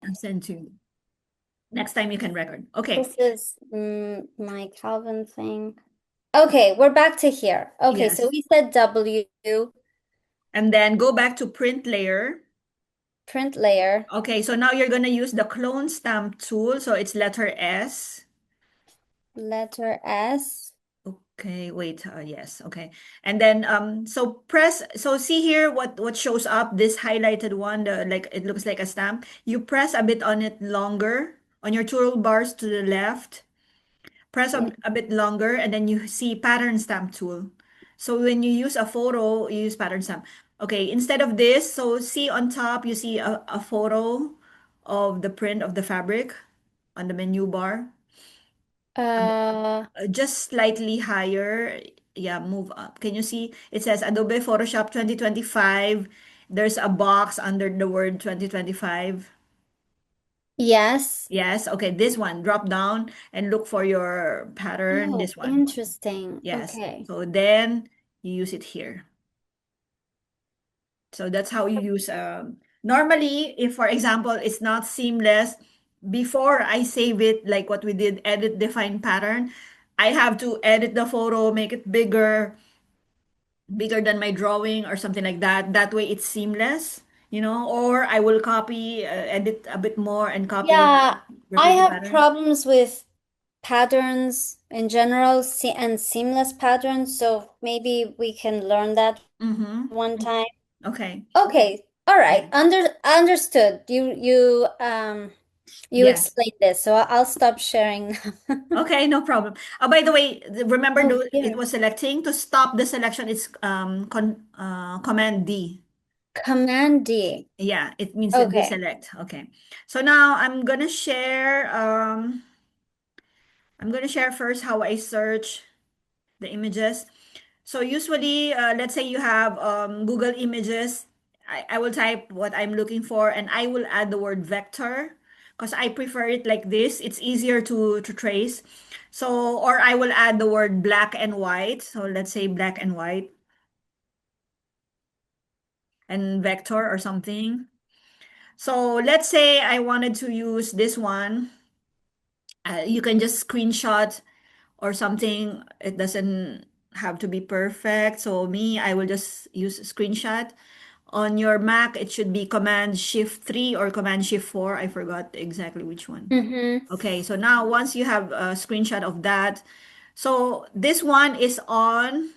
I'll send to you. Next time you can record. Okay. This is my Calvin thing. Okay, we're back to here. Okay, so Yes. we said W, And then go back to print layer. print layer, Okay, so now you're gonna use the clone stamp tool. So it's letter S. letter S. Okay, wait. Yes, okay. And then so press, so see here what shows up, this highlighted one, the like it looks like a stamp. You press a bit on it longer on your toolbars to the left. Press Yeah. a bit longer and then you see pattern stamp tool. So when you use a photo, you use pattern stamp. Okay, instead of this, so see on top, you see a photo of the print of the fabric on the menu bar. Uh, Just slightly higher. Yeah, move up. Can you see? It says Adobe Photoshop 2025. There's a box under the word 2025. yes. Yes, okay, this one. Drop down and look for your pattern, Oh, this one. interesting. Yes. Okay. So then you use it here. So that's how you use normally if for example it's not seamless, before I save it like what we did, edit define pattern, I have to edit the photo, make it bigger than my drawing or something like that. That way it's seamless, or I will copy, edit a bit more and copy, Yeah, I repeat the have pattern. problems with patterns in general, se and seamless patterns, so maybe we can learn that Mm-hmm. one time. Okay. Okay, all right. Understood. You Yes. explained this, so I'll stop sharing now. Okay, no problem. By the way, remember Oh, it here. was selecting. To stop the selection, it's Command D. Command D. Yeah, it means to Okay. deselect. Okay. So now I'm gonna share first how I search the images. So usually, let's say you have Google Images. I will type what I'm looking for and I will add the word vector because I prefer it like this. It's easier to trace. So, or I will add the word black and white. So let's say black and white and vector or something. So let's say I wanted to use this one. You can just screenshot or something. It doesn't have to be perfect. So me, I will just use screenshot. On your Mac, it should be Command Shift 3 or Command Shift 4. I forgot exactly which one. Mm-hmm. Okay, so now once you have a screenshot of that, so this one is on,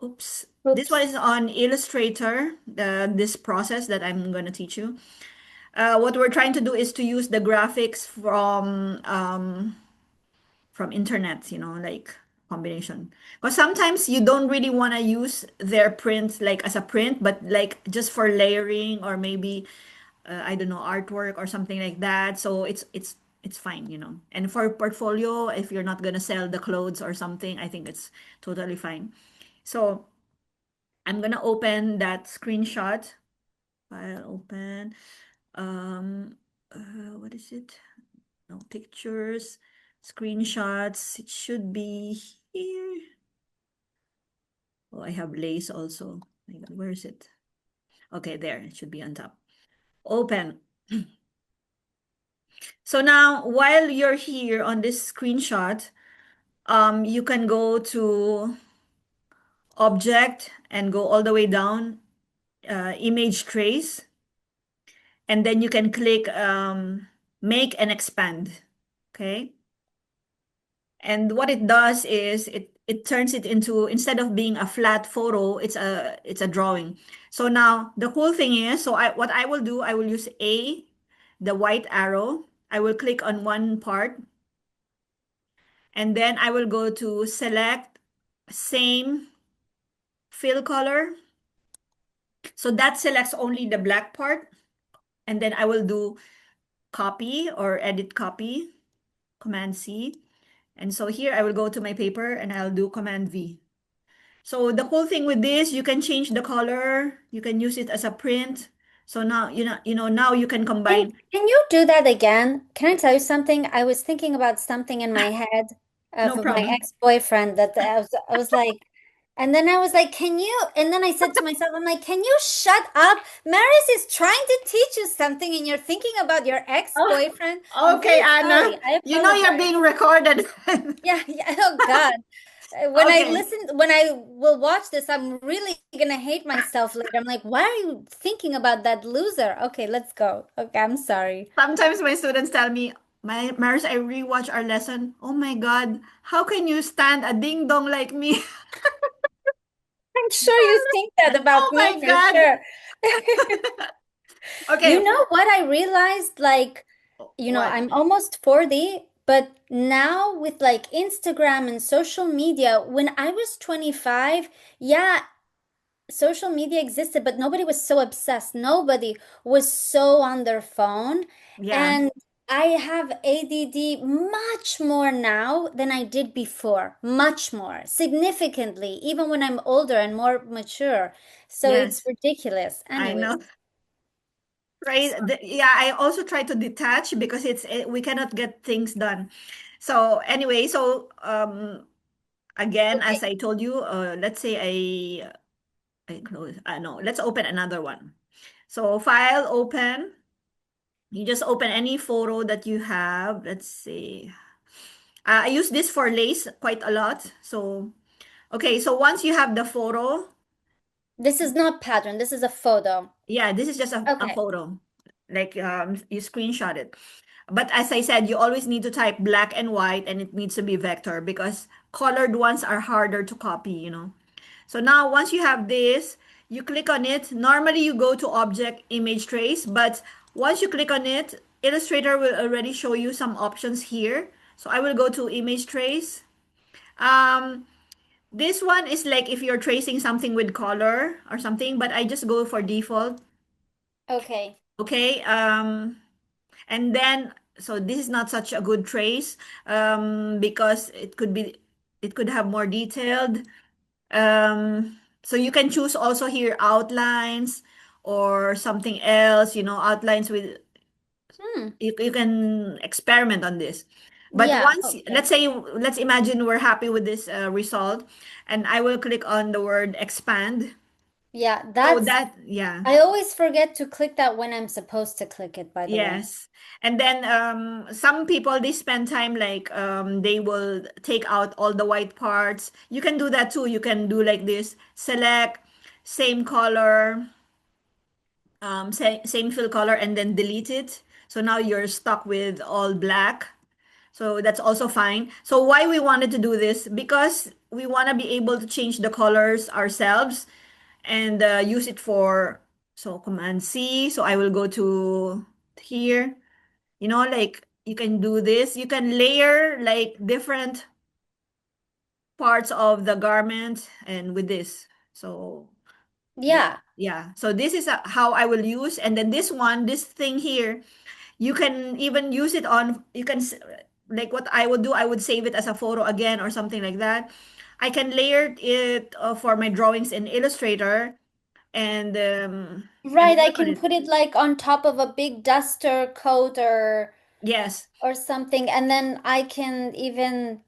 oops, this one Oops. is on Illustrator, this process that I'm going to teach you. What we're trying to do is to use the graphics from internet, like combination. Because sometimes you don't really want to use their print like as a print, but like just for layering or maybe I don't know, artwork or something like that. So it's fine, And for portfolio, if you're not gonna sell the clothes or something, I think it's totally fine. So I'm gonna open that screenshot. File open. Um, what is it? No pictures, screenshots. It should be here. Oh, I have lace also. My God, where is it? Okay, there. It should be on top. Open. So now, while you're here on this screenshot, you can go to Object and go all the way down, Image Trace, and then you can click Make and Expand. Okay. And what it does is it turns it into, instead of being a flat photo, it's a drawing. So now the cool thing is, so what I will do, I will use the white arrow. I will click on one part and then I will go to select same fill color. So that selects only the black part. And then I will do copy or edit copy, Command C. And so here I will go to my paper and I'll do Command V. So the cool thing with this, you can change the color. You can use it as a print. So now, now you can Can, combine. can you do that again? Can I tell you something? I was thinking about something in my head No of my problem. ex-boyfriend that I was like, And then I was like, can you? And then I said to myself, I'm like, can you shut up? Maris is trying to teach you something and you're thinking about your Oh, ex-boyfriend. I'm okay, very Anna. sorry. I You know you're apologize. being recorded. Yeah, yeah. Oh God. Okay. When I will watch this, I'm really gonna hate myself later. I'm like, why are you thinking about that loser? Okay, let's go. Okay, I'm sorry. Sometimes my students tell me, Maris, I rewatch our lesson. Oh my God, how can you stand a ding dong like me? I'm sure you think that Oh about me my for God. sure. You Okay. know what I realized? Like, What? I'm almost 40, but now with like Instagram and social media, when I was 25, yeah, social media existed, but nobody was so obsessed. Nobody was so on their phone. Yeah. And I have ADD much more now than I did before, much more, significantly, even when I'm older and more mature. So it's Yes, ridiculous. I Anyways, know. Right. Yeah, I also try to detach because we cannot get things done. So anyway, so again, okay. as I told you, let's say I close. No, let's open another one. So file open. You just open any photo that you have. Let's see. I use this for lace quite a lot. So okay, so once you have the photo, This is not pattern. This is a photo. yeah, this is just a Okay. photo. Like you screenshot it. But as I said, you always need to type black and white and it needs to be vector because colored ones are harder to copy, you know. So now once you have this, you click on it. Normally you go to object image trace, but once you click on it, Illustrator will already show you some options here. So I will go to image trace. Um, this one is like if you're tracing something with color or something, but I just go for default. Okay. Okay. And then so this is not such a good trace because it could have more detailed. So you can choose also here outlines or something else, you know, outlines with Hmm. you can experiment on this. But Yeah. once, Okay. let's imagine we're happy with this result, and I will click on the word expand. Yeah. So that, yeah. I always forget to click that when I'm supposed to click it, by the way. Yes. And then some people they spend time like they will take out all the white parts. You can do that too. You can do like this, select same color, same fill color and then delete it. So now you're stuck with all black. So that's also fine. So why we wanted to do this? Because we want to be able to change the colors ourselves and use it for so command C. So I will go to here. You know, like you can do this. You can layer like different parts of the garment and with this. So Yeah. yeah. So this is how I will use. And then this one, this thing here, you can even use it on, like what I would do, I would save it as a photo again or something like that. I can layer it for my drawings in Illustrator and Right. I work on can it. put it like on top of a big duster coat Yes. or something, and then I can even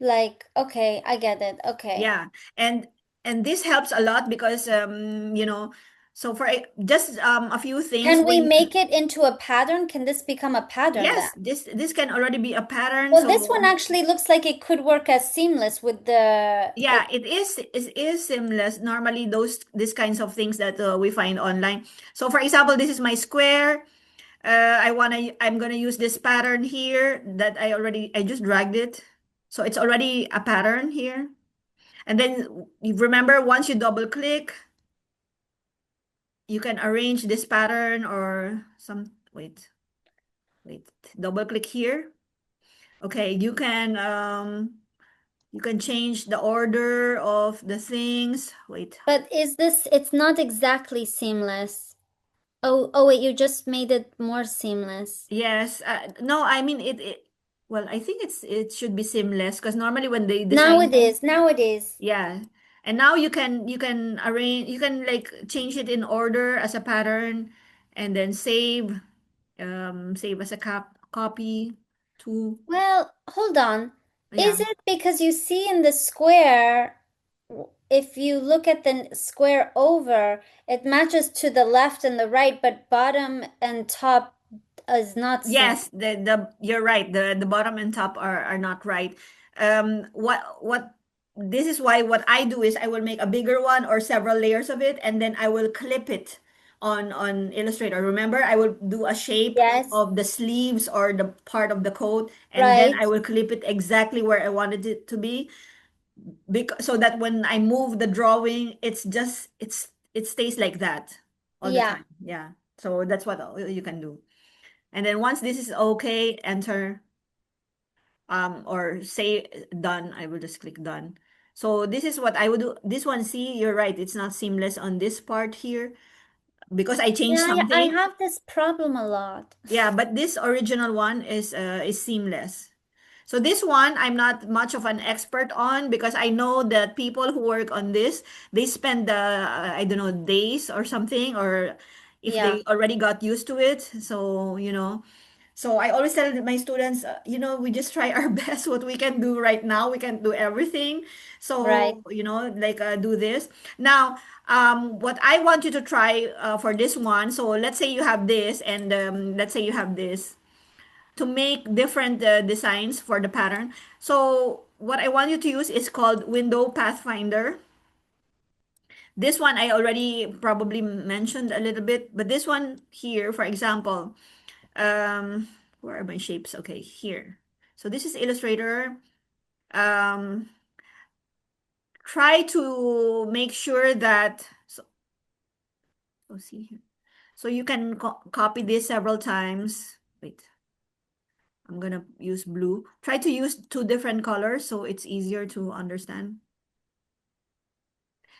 like, okay, I get it. Okay. Yeah, and this helps a lot because you know, so for just a few things Can we when make it into a pattern? Can this become a pattern then? yes, this can already be a pattern. Well, this one So actually looks like it could work as seamless with the yeah, it is seamless. Normally those these kinds of things that we find online. So for example, this is my square. I'm gonna use this pattern here that I just dragged it. So it's already a pattern here. And then you remember once you double click you can arrange this pattern or some wait double click here. Okay, you can change the order of the things. Wait. But it's not exactly seamless. Oh wait, you just made it more seamless. Yes, no, I mean well, I think it should be seamless because normally when they Now design, it is. Now it is. yeah. And now you can arrange, you can like change it in order as a pattern and then save as a copy to Well, hold on. yeah. Is it because you see in the square? if you look at the square over, it matches to the left and the right, but bottom and top is not seen. Yes, the you're right. The bottom and top are not right. What this is why what I do is I will make a bigger one or several layers of it, and then I will clip it on Illustrator. Remember, I will do a shape Yes, of the sleeves or the part of the coat, and then I right. will clip it exactly where I wanted it to be, because so that when I move the drawing, it stays like that all the Yeah. time. Yeah. So that's what you can do. And then once this is okay, enter or say done. I will just click done. So this is what I would do. This one, see, you're right. It's not seamless on this part here because I changed Yeah, I something. have this problem a lot. Yeah, but this original one is seamless. So this one I'm not much of an expert on because I know that people who work on this, they spend I don't know, days or something, or if Yeah, they already got used to it. So, so I always tell my students, we just try our best what we can do right now. We can't do everything. right. So, like do this. Now, what I want you to try for this one, so let's say you have this and let's say you have this to make different designs for the pattern. So what I want you to use is called Window Pathfinder. This one I already probably mentioned a little bit, but this one here, for example, where are my shapes? Okay, here. So this is Illustrator. Um, Try to make sure that, so see here. So you can copy this several times. Wait, I'm gonna use blue. Try to use two different colors so it's easier to understand.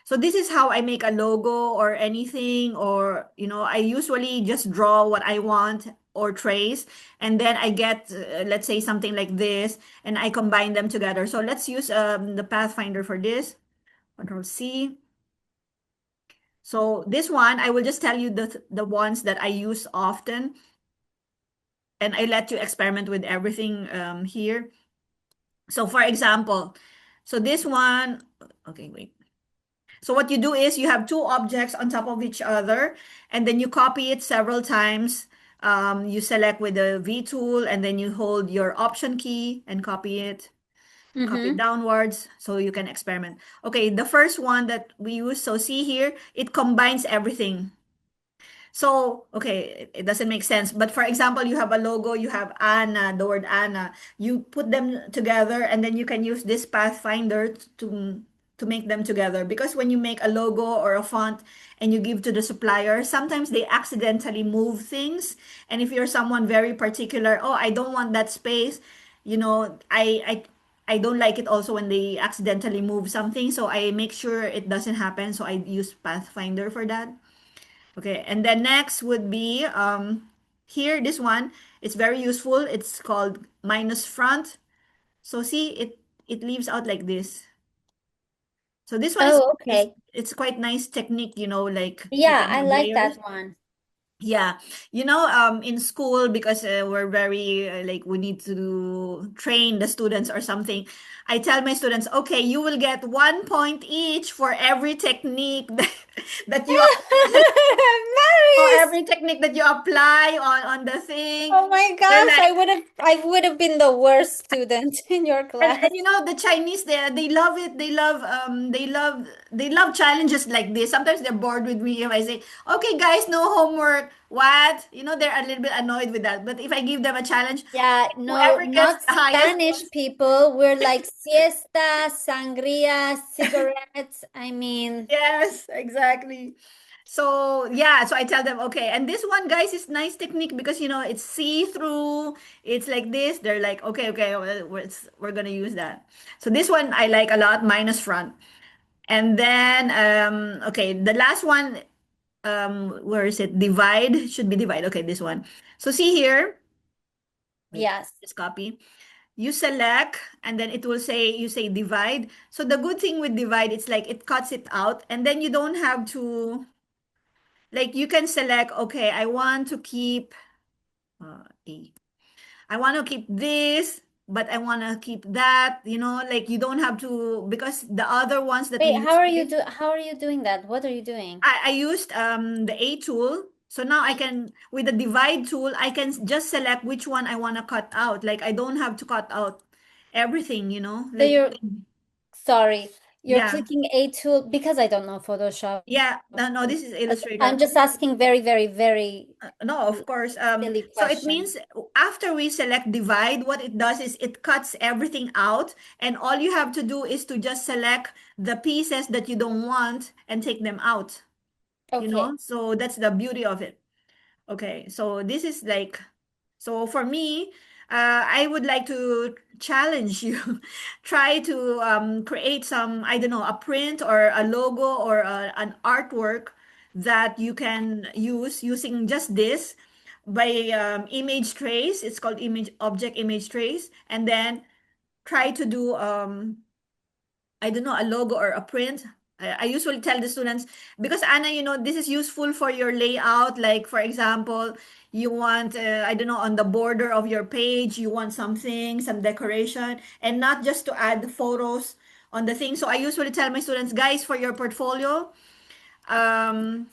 So this is how I make a logo or anything, or, I usually just draw what I want or trace, and then I get, let's say something like this, and I combine them together. So let's use the Pathfinder for this. Control C. So this one, I will just tell you the ones that I use often, and I let you experiment with everything here. So for example, so this one, okay, wait. So what you do is you have two objects on top of each other, and then you copy it several times. You select with the V tool, and then you hold your Option key and copy it, copy Mm-hmm. downwards so you can experiment. Okay, the first one that we use, so see here, it combines everything. So, okay, it doesn't make sense. But for example, you have a logo, you have Anna, the word Anna. You put them together and then you can use this Pathfinder to make them together. Because when you make a logo or a font and you give to the supplier, sometimes they accidentally move things. And if you're someone very particular, oh, I don't want that space, I don't like it also when they accidentally move something. So I make sure it doesn't happen. So I use Pathfinder for that. Okay, and then next would be here, this one, it's very useful. It's called minus front. So see, it leaves out like this. So this one is Oh, is okay. it's quite nice technique, like you Yeah, can I have like layers. that one. Yeah, in school, because we're very like we need to train the students or something. I tell my students, okay, you will get 1 point each for every technique that you for Maris! every technique that you apply on the thing. Oh my They're gosh, like, I would have been the worst student in your and class. the Chinese, they love it. They love challenges like this. Sometimes they're bored with me if I say, okay guys, no homework. What? They're a little bit annoyed with that. But if I give them a challenge, Yeah, no, whoever gets not the highest Spanish points. people. We're like siesta, sangria, cigarettes. I mean, Yes, exactly. So yeah, so I tell them, okay, and this one, guys, is nice technique because it's see-through. It's like this. They're like, okay, okay, well, we're gonna use that. So this one I like a lot, minus front. And then okay, the last one, where is it? Divide, should be divide. Okay, this one. So see here, wait, yes. just copy. You select, and then it will say, you say divide. So the good thing with divide, it's like it cuts it out, and then you don't have to, like, you can select, okay, I want to keep A. I want to keep this. but I want to keep that, like you don't have to, because the other ones that we Wait, used to, how are you doing that? What are you doing? I used the A tool. So now I can, with the divide tool, I can just select which one I want to cut out. Like I don't have to cut out everything, So like, you're sorry, you're yeah, clicking a tool because I don't know Photoshop. yeah. No, no, this is I'm Illustrator. just asking very, very, very No, of course. silly So it question. means after we select divide, what it does is it cuts everything out, and all you have to do is to just select the pieces that you don't want and take them out, Okay. So that's the beauty of it. Okay, so this is like, so for me, I would like to challenge you. Try to create some, I don't know, a print or a logo or an artwork that you can use using just this by image trace. It's called image object image trace, and then try to do I don't know, a logo or a print. I usually tell the students, because Anna, this is useful for your layout. Like, for example, you want, I don't know, on the border of your page, you want something, some decoration, and not just to add photos on the thing. So I usually tell my students, guys, um,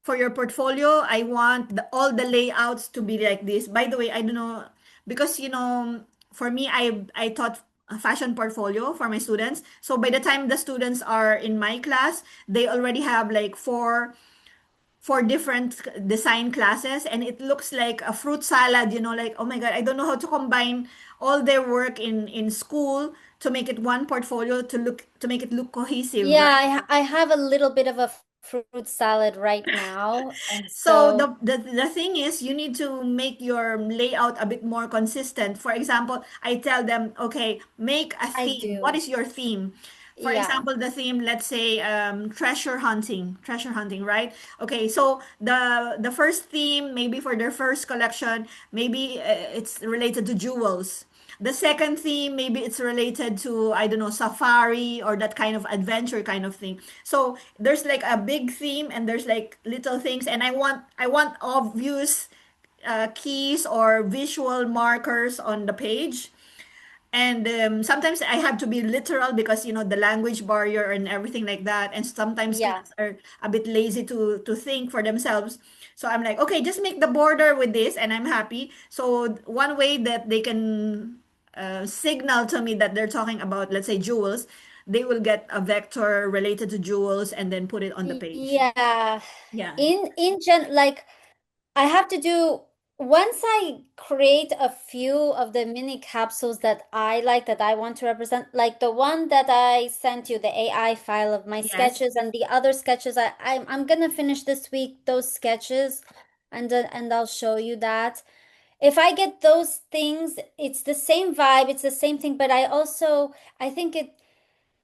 for your portfolio, I want all the layouts to be like this. By the way, I don't know, because for me, I taught a fashion portfolio for my students. So by the time the students are in my class, they already have like four different design classes, and it looks like a fruit salad. Like, oh my God, I don't know how to combine all their work in school to make it one portfolio to make it look cohesive, Yeah, right? I have a little bit of a fruit salad right now, and So so the thing is, you need to make your layout a bit more consistent. For example, I tell them, okay, make a I theme. What do. is your theme? For Yeah. example, the theme, let's say, treasure hunting, right? Okay, so the first theme, maybe for their first collection, maybe it's related to jewels. The second theme, maybe it's related to, I don't know, safari or that kind of adventure kind of thing. So there's like a big theme and there's like little things, and I want obvious keys or visual markers on the page. And sometimes I have to be literal because the language barrier and everything like that. And sometimes Yeah. students are a bit lazy to think for themselves. So I'm like, okay, just make the border with this, and I'm happy. So one way that they can signal to me that they're talking about, let's say, jewels, they will get a vector related to jewels and then put it on the page. Yeah. Yeah. In gen like I have to do once I create a few of the mini capsules that I like that I want to represent, like the one that I sent you, the AI file of my Yes. sketches and the other sketches I'm gonna finish this week those sketches and I'll show you that. If I get those things, it's the same vibe, it's the same thing, but I think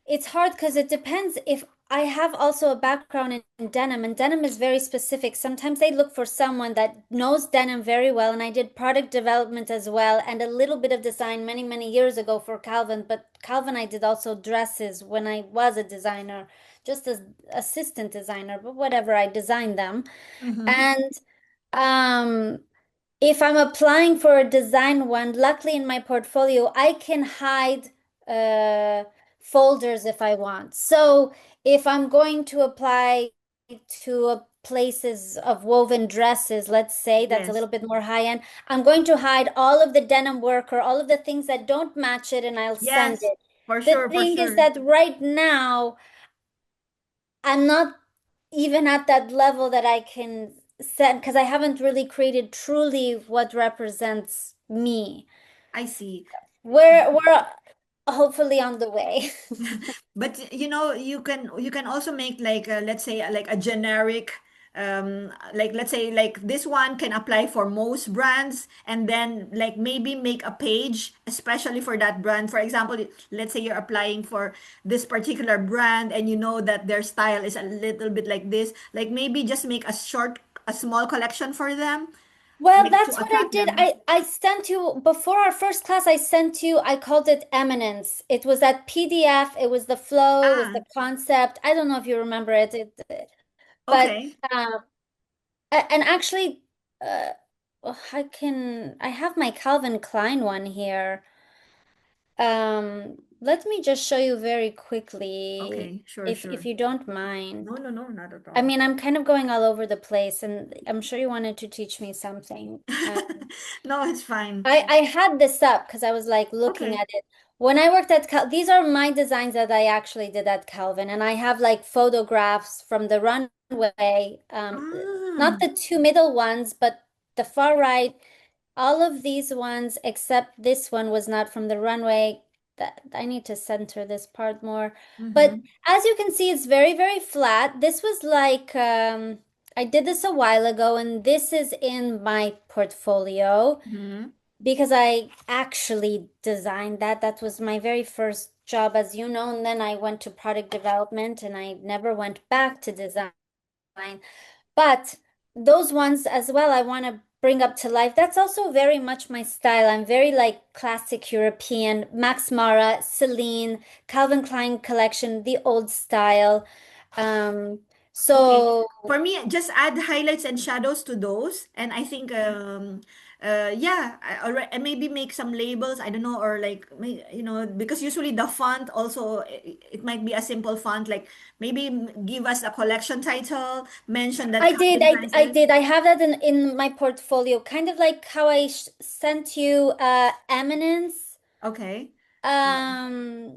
it's hard because it depends if I have also a background in denim, and denim is very specific. Sometimes they look for someone that knows denim very well, and I did product development as well and a little bit of design many, many years ago for Calvin. But Calvin, I did also dresses when I was a designer, just as assistant designer, but whatever, I designed them. Mm-hmm. And um if I'm applying for a design one, luckily in my portfolio, I can hide uh, folders if I want. So if I'm going to apply to places of woven dresses, let's say that's a Yes. little bit more high end, I'm going to hide all of the denim work or all of the things that don't match it and I'll send Yes. it. For The sure. For thing is sure. that right now, I'm not even at that level that I can set because I haven't really created truly what represents me. I see. We're hopefully on the way. But you can also make like, let's say, like a generic, like, let's say, like this one can apply for most brands, and then like maybe make a page especially for that brand. For example, let's say you're applying for this particular brand, and you know that their style is a little bit like this, like maybe just make a small collection for them, Well, like to that's what I attract did. them. I sent you before our first class, I sent you, I called it Eminence. It was that PDF, it was the flow, it was Ah, the concept. I don't know if you remember it, but okay. and actually, uh, I have my Calvin Klein one here. Let me just show you very quickly, Okay, sure, if sure. you don't mind. No, no, no, not at I all. mean, I'm kind of going all over the place, and I'm sure you wanted to teach me something. No, it's fine. I had this up because I was like looking Okay. at it. When I worked at Cal, these are my designs that I actually did at Calvin, and I have like photographs from the runway. Ah, Not the two middle ones, but the far right. All of these ones, except this one, was not from the runway. That I need to center this part more. But mm-hmm, as you can see, it's very, very flat. This was like I did this a while ago, and this is in my portfolio mm-hmm. because I actually designed that. That was my very first job, as you know, and then I went to product development and I never went back to design. But those ones as well, I want to bring up to life. That's also very much my style. I'm very like classic European, Max Mara, Celine, Calvin Klein collection, the old style. Um, Okay. so For me, just add highlights and shadows to those, and I think yeah, I maybe make some labels. I don't know, or like because usually the font also it might be a simple font. Like maybe give us a collection title, mention that I did, Calvin I, Klein I says. did. I have that in my portfolio, kind of like how I sh sent you Eminence. Okay. Uh, Um,